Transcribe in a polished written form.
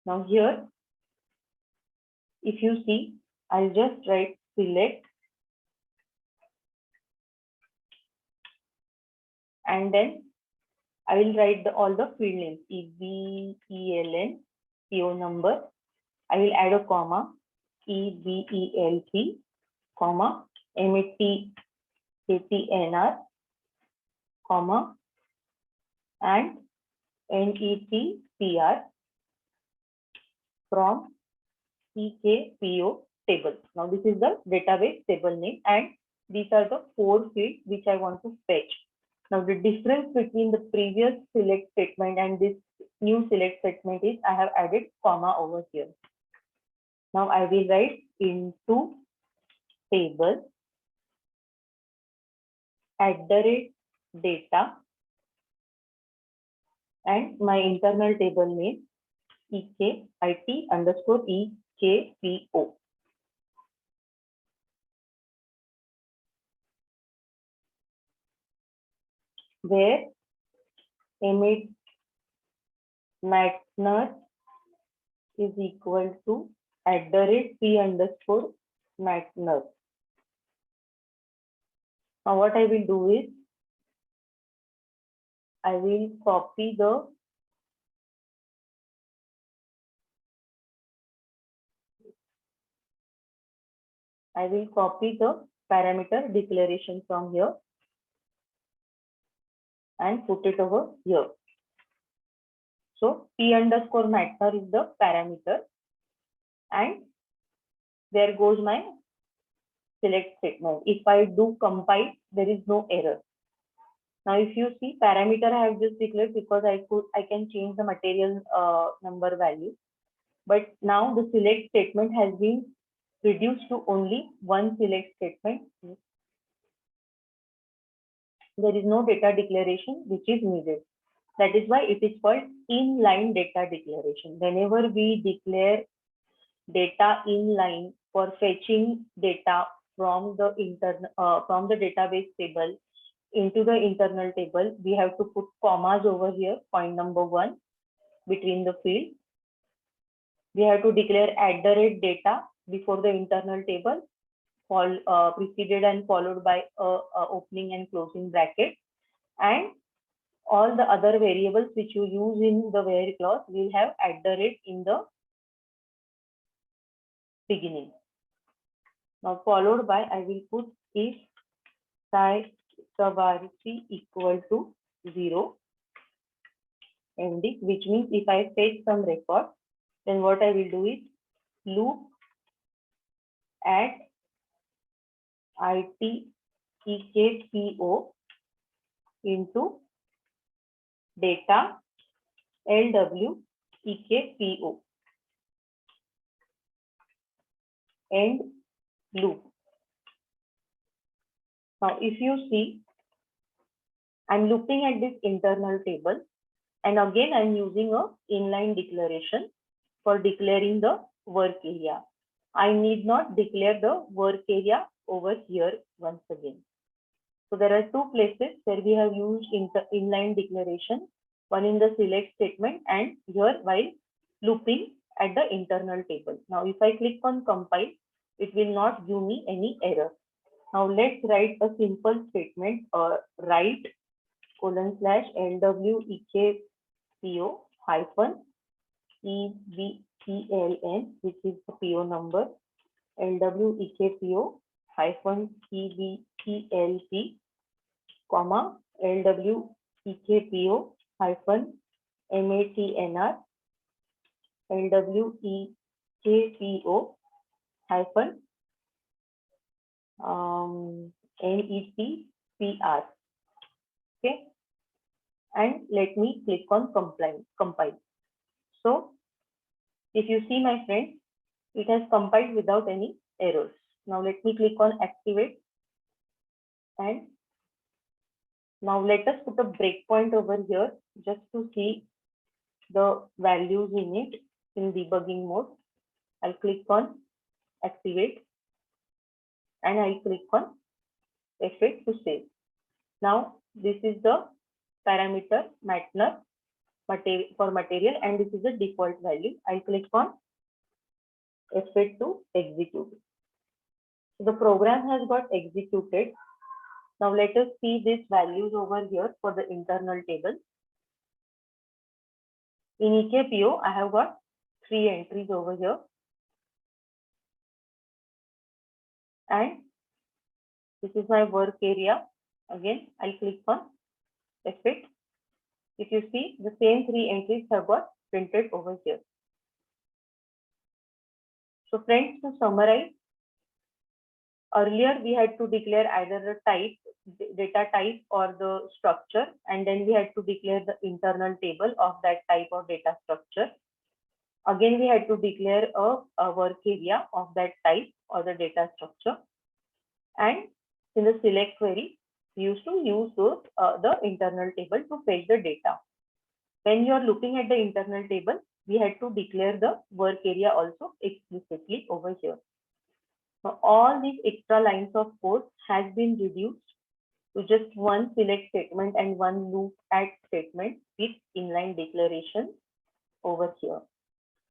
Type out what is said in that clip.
Now here, if you see, I'll just write select and then I will write all the field names EBELN, PO number. I will add a comma EBELP, comma METATNR, comma and NETPR from EKPO table. Now this is the database table name and these are the 4 fields which I want to fetch. Now the difference between the previous select statement and this new select statement is I have added comma over here. Now I will write into table @data and my internal table name EKIT_EKPO. Where Emmett Matner is equal to @P_Matner. Now what I will do is I will copy the parameter declaration from here and put it over here. So P_Matner is the parameter and there goes my select statement. If I do compile, there is no error. Now if you see parameter I have just declared because I can change the material number value. But now the select statement has been reduced to only one select statement. There is no data declaration which is needed. That is why it is called inline data declaration. Whenever we declare data inline for fetching data from the database table into the internal table, we have to put commas over here, point number 1 between the fields. We have to declare @data before the internal table, preceded and followed by a opening and closing bracket, and all the other variables which you use in the where clause will have in the beginning. Now followed by I will put if Savarsi equal to 0 ending, which means if I fetch some record, then what I will do is loop at ITEKPO into data LWEKPO end loop. Now if you see, I'm looking at this internal table and again I'm using a inline declaration for declaring the work area. I need not declare the work area over here once again. So there are 2 places where we have used inline declaration, one in the select statement and here while looping at the internal table. Now if I click on compile, it will not give me any error. Now let's write a simple statement, write :LWEKPO hyphen EBELN, which is the PO number, LWEKPO hyphen EBELP, comma LWEKPO hyphen MATNR, LWEKPO hyphen NETPR. Okay, and let me click on compile. So if you see, my friends, it has compiled without any errors. Now let me click on activate and now let us put a breakpoint over here just to see the values in it in debugging mode. I'll click on activate and I'll click on F8 to save. Now this is the parameter Matner for material, and this is the default value. I'll click on F8 to execute. So the program has got executed. Now let us see these values over here for the internal table. In EKPO, I have got 3 entries over here. And this is my work area. Again, I'll click on F8. If you see, the same 3 entries have got printed over here. So friends, to summarize, earlier we had to declare either the type, data type, or the structure, and then we had to declare the internal table of that type of data structure. Again, we had to declare a work area of that type or the data structure. And in the select query, we used to use the internal table to fetch the data. When you are looking at the internal table, we had to declare the work area also explicitly over here. So all these extra lines of code has been reduced to just one select statement and one loop add statement with inline declaration over here.